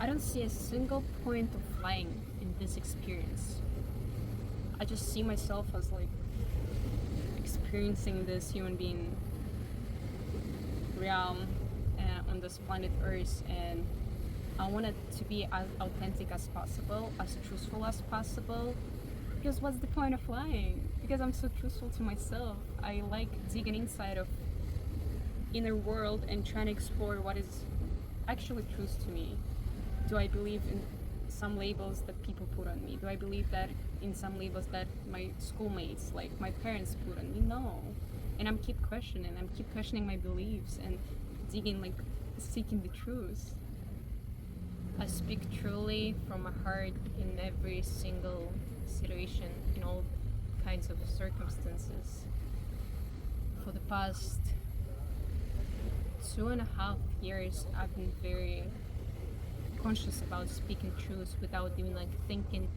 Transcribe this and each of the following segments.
I don't see a single point of flying in this experience. I just see myself as like experiencing this human being realm on this planet Earth, and I want it to be as authentic as possible, as truthful as possible. Because what's the point of flying? Because I'm so truthful to myself. I like digging inside of inner world and trying to explore what is actually truth to me. Do I believe in some labels that people put on me? Do I believe that in some labels that my schoolmates, like my parents, put on me? No. And I'm keep questioning my beliefs and digging, like seeking the truth. I speak truly from my heart in every single situation, in all kinds of circumstances. For the past 2.5 years, I've been very conscious about speaking truth without even like thinking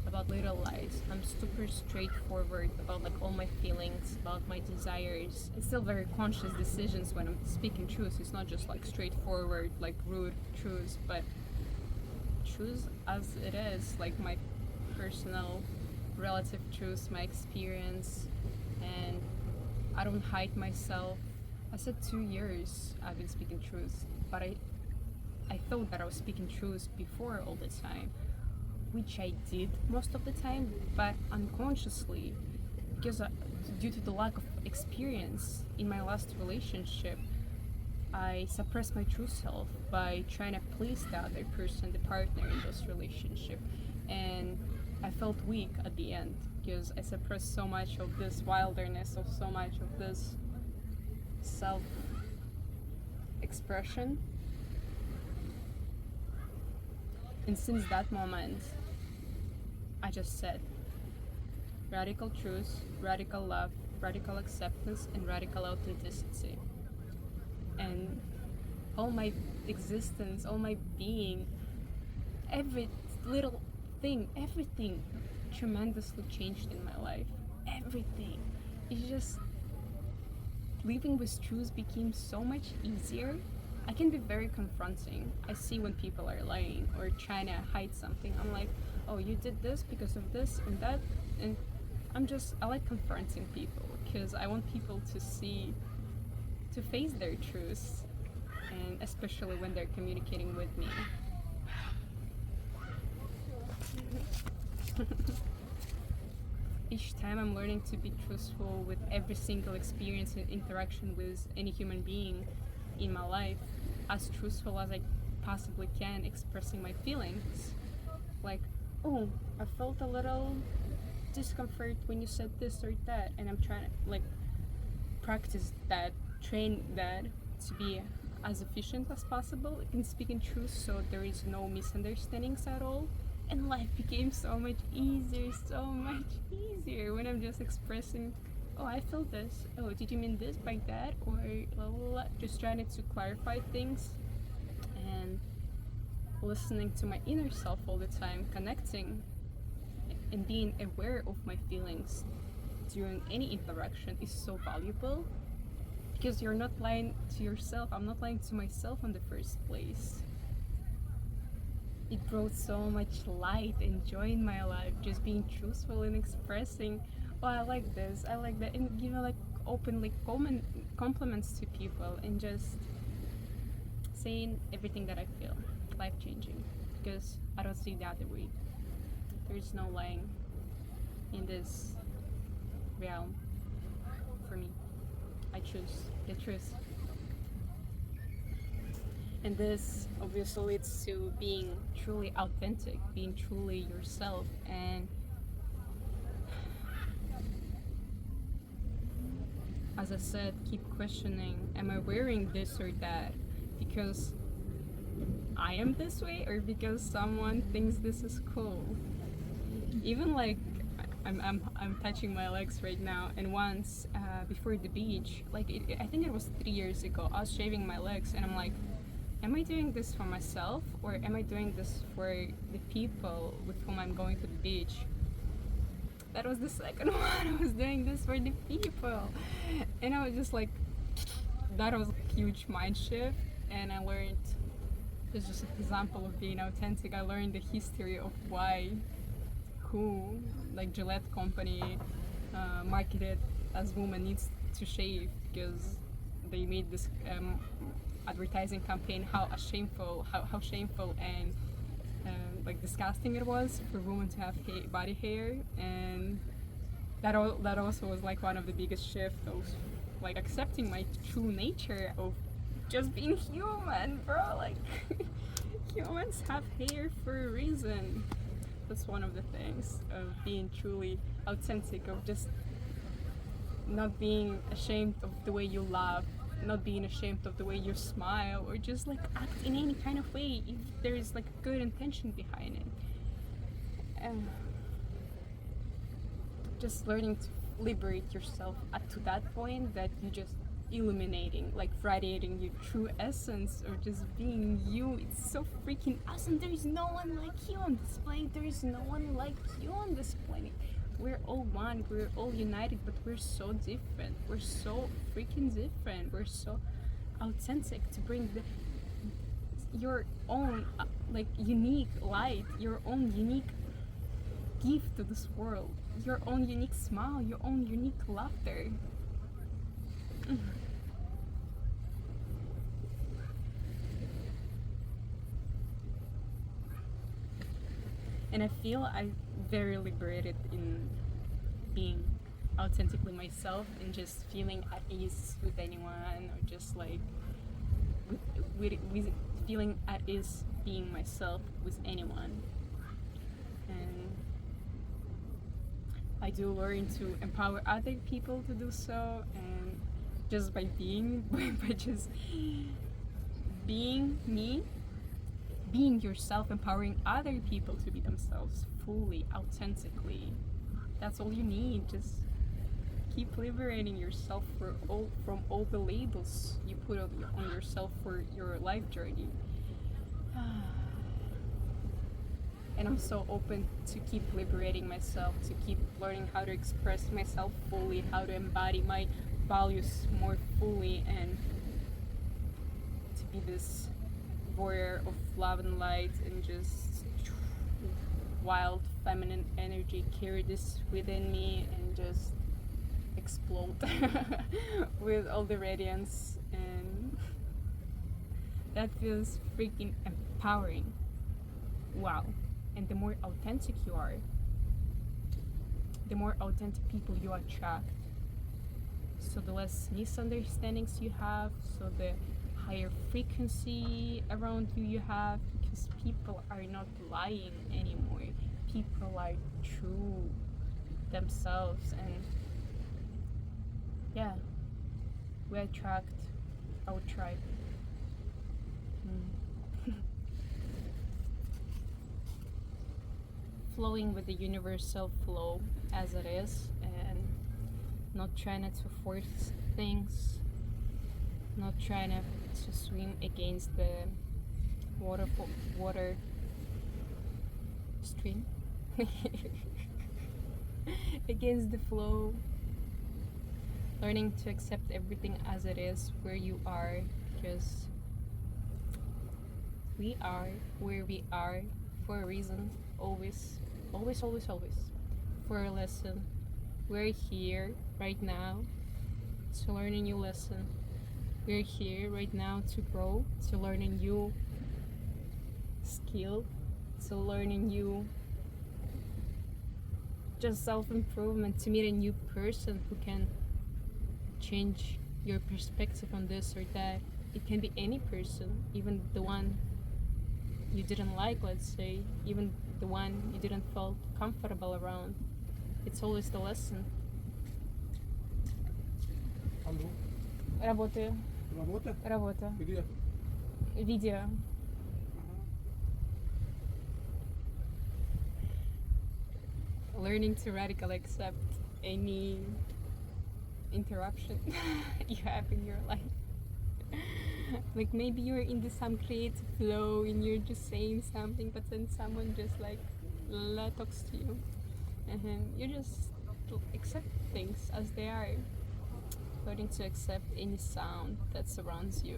about little lies. I'm super straightforward about like all my feelings, about my desires. It's still very conscious decisions when I'm speaking truth. It's not just like straightforward, like rude truth, but truth as it is, like my personal relative truth, my experience, and I don't hide myself. I said 2 years I've been speaking truth, but I thought that I was speaking truth before all the time, which I did most of the time, but unconsciously, because due to the lack of experience in my last relationship, I suppressed my true self by trying to please the other person, the partner in this relationship, and I felt weak at the end because I suppressed so much of this wilderness, of so much of this self expression. And since that moment, I just said radical truth, radical love, radical acceptance, and radical authenticity. And all my existence, all my being, every little thing, everything tremendously changed in my life. Everything. It's just living with truth became so much easier. I can be very confronting. I see when people are lying or trying to hide something. I'm like, oh, you did this because of this and that. And I like confronting people because I want people to face their truths, and especially when they're communicating with me. Each time I'm learning to be truthful with every single experience and interaction with any human being in my life, as truthful as I possibly can, expressing my feelings. Like, oh, I felt a little discomfort when you said this or that, and I'm trying to like practice that, train that to be as efficient as possible in speaking truth so there is no misunderstandings at all. And life became so much easier when I'm just expressing, oh, I felt this, oh, did you mean this by that, or blah, blah, blah. Just trying to clarify things and listening to my inner self all the time, connecting and being aware of my feelings during any interaction is so valuable, because you're not lying to yourself. I'm not lying to myself in the first place. It brought so much light and joy in my life, just being truthful and expressing, oh, I like this, I like that, and like openly compliments to people and just saying everything that I feel. Life changing, because I don't see the other way. There's no lying in this realm for me. I choose the truth. And this obviously leads to being truly authentic, being truly yourself, and as I said, keep questioning, am I wearing this or that because I am this way or because someone thinks this is cool? Even like I'm touching my legs right now, and once before the beach, like I think it was 3 years ago, I was shaving my legs and I'm like, am I doing this for myself or am I doing this for the people with whom I'm going to the beach? That was the second one. I was doing this for the people, and I was just like, that was a huge mind shift, and I learned It's just an example of being authentic. I learned the history of why, who, like Gillette company, marketed as woman needs to shave because they made this advertising campaign how shameful and like disgusting it was for women to have body hair, and that also was like one of the biggest shifts of like accepting my true nature of just being human, bro. Like humans have hair for a reason. That's one of the things of being truly authentic, of just not being ashamed of the way you laugh, not being ashamed of the way you smile, or just like act in any kind of way if there is like a good intention behind it. And just learning to liberate yourself to that point that you just illuminating, like radiating your true essence or just being you. It's so freaking awesome. There is no one like you on this planet. There is no one like you on this planet. We're all one. We're all united, but we're so different. We're so freaking different. We're so authentic to bring your own like unique light, your own unique gift to this world, your own unique smile, your own unique laughter. And I feel I'm very liberated in being authentically myself and just feeling at ease with anyone, or just like with feeling at ease being myself with anyone. And I do learn to empower other people to do so, and just by being, by just being me, being yourself, empowering other people to be themselves fully, authentically. That's all you need. Just keep liberating yourself from all the labels you put on yourself for your life journey. And I'm so open to keep liberating myself, to keep learning how to express myself fully, how to embody my values more fully, and to be this warrior of love and light, and just wild feminine energy, carry this within me and just explode with all the radiance. And that feels freaking empowering. Wow. And the more authentic you are, the more authentic people you attract. So the less misunderstandings you have, so the higher frequency around you have, because people are not lying anymore. People are true themselves, and yeah, we attract our tribe. Flowing with the universal flow as it is, and not trying to force things, not trying to swim against the water stream, against the flow. Learning to accept everything as it is, where you are, because we are where we are for a reason. Always, always, always, always. For a lesson. We're here right now to learn a new lesson. We're here right now to grow, to learn a new skill, to learn a new just self-improvement, to meet a new person who can change your perspective on this or that. It can be any person, even the one you didn't like, let's say, even the one you didn't feel comfortable around. It's always the lesson. Алло, Работаю. работа? Работа. Где? Видео. Learning to radically accept any interruption you have in your life. Like maybe you're in some creative flow and you're just saying something, but then someone just like talks to you, and then you just accept things as they are. Learning to accept any sound that surrounds you,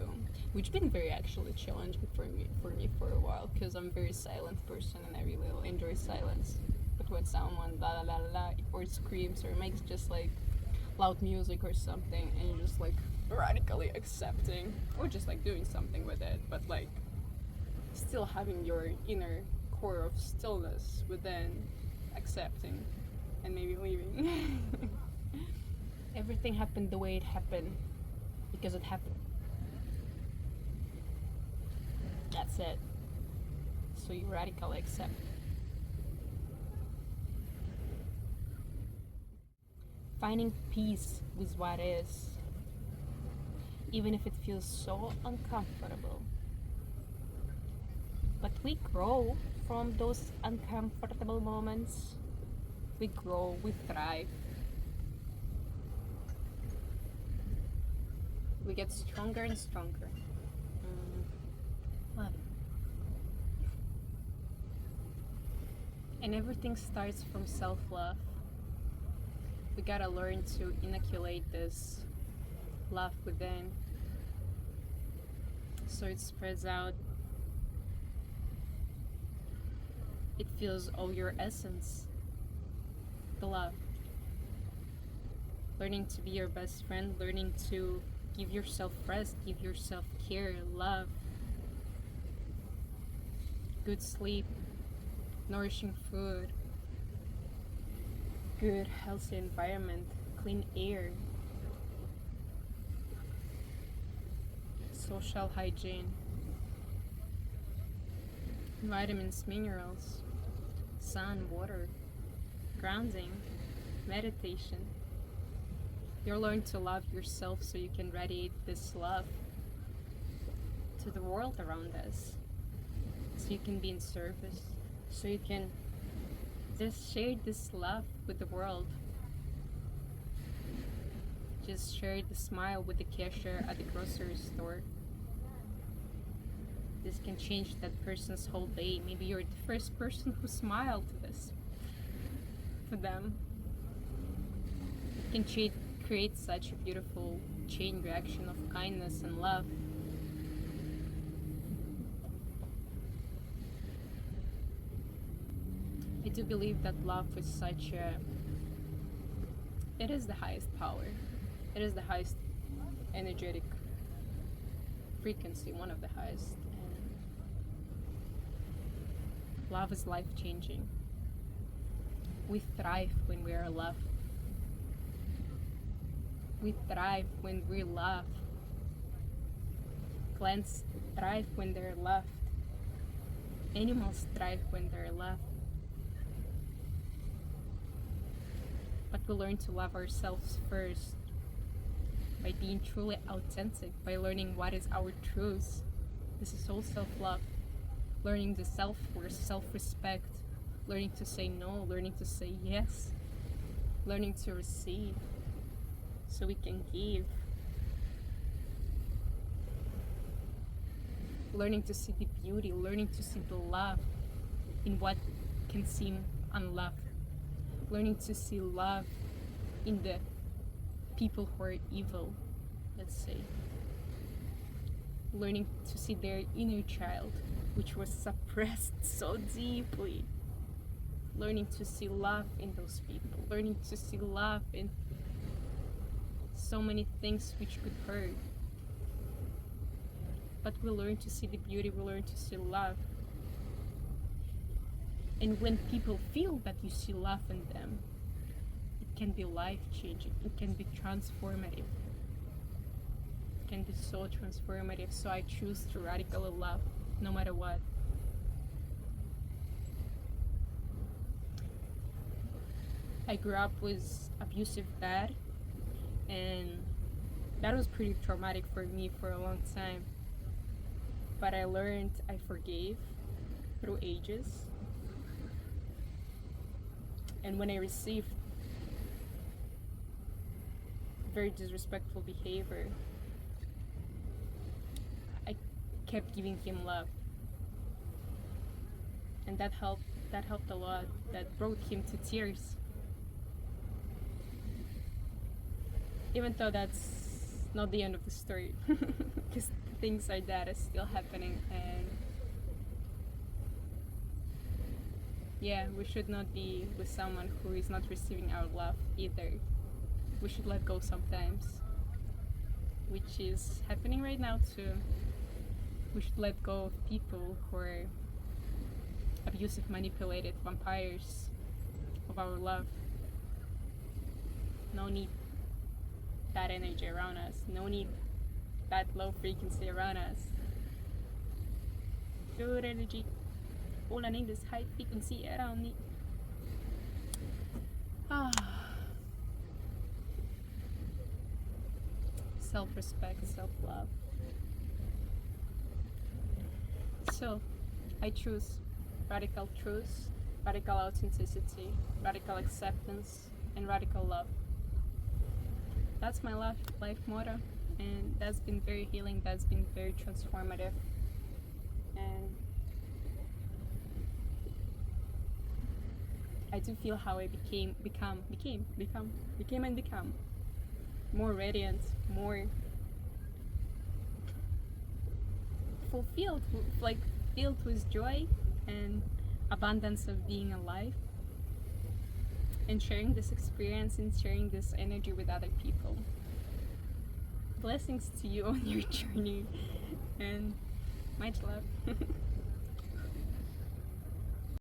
which been very actually challenging for me for a while, because I'm a very silent person and I really enjoy silence. But when someone la la la la or screams or makes just like loud music or something, and you're just like radically accepting or just like doing something with it, but like still having your inner core of stillness within, accepting and maybe leaving. Everything happened the way it happened because it happened. That's it. So you radically accept. Finding peace with what is, even if it feels so uncomfortable. But we grow from those uncomfortable moments. We grow, we thrive. We get stronger and stronger. Love it. And everything starts from self-love. We gotta learn to inoculate this love within so it spreads out. It feels all your essence. The love. Learning to be your best friend, learning to give yourself rest, give yourself care, love, good sleep, nourishing food, good healthy environment, clean air, social hygiene, vitamins, minerals, sun, water, grounding, meditation. You learn to love yourself so you can radiate this love to the world around us. So you can be in service. So you can just share this love with the world. Just share the smile with the cashier at the grocery store. This can change that person's whole day. Maybe you're the first person who smiled to this, to them. It can create such a beautiful chain reaction of kindness and love. I do believe that love is such a... It is the highest power. It is the highest energetic frequency, one of the highest. And love is life-changing. We thrive when we are loved. We thrive when we love. Plants thrive when they're loved. Animals thrive when they're loved. But we learn to love ourselves first by being truly authentic, by learning what is our truth. This is all self-love. Learning the self-worth, self-respect, learning to say no, learning to say yes, learning to receive so we can give. Learning to see the beauty, learning to see the love in what can seem unloved. Learning to see love in the people who are evil, let's say. Learning to see their inner child, which was suppressed so deeply. Learning to see love in those people. Learning to see love in so many things which could hurt. But we learn to see the beauty, we learn to see love. And when people feel that you see love in them, it can be life-changing, it can be transformative. It can be so transformative, so I choose to radically love, no matter what. I grew up with abusive dad, and that was pretty traumatic for me for a long time. But I learned I forgave through ages. And when I received very disrespectful behavior, I kept giving him love. And that helped a lot. That brought him to tears. even though that's not the end of the story, because things like that are still happening, and yeah, we should not be with someone who is not receiving our love either. We should let go sometimes, which is happening right now too. We should let go of people who are abusive, manipulated vampires of our love. No need that energy around us. No need that low frequency around us. Good energy. All I need is high frequency around me. Self-respect, self-love. So, I choose radical truth, radical authenticity, radical acceptance, and radical love. That's my life motto, and that's been very healing, that's been very transformative. And I do feel how I became more radiant, more fulfilled, like filled with joy and abundance of being alive, and sharing this experience and sharing this energy with other people. Blessings to you on your journey, and much love.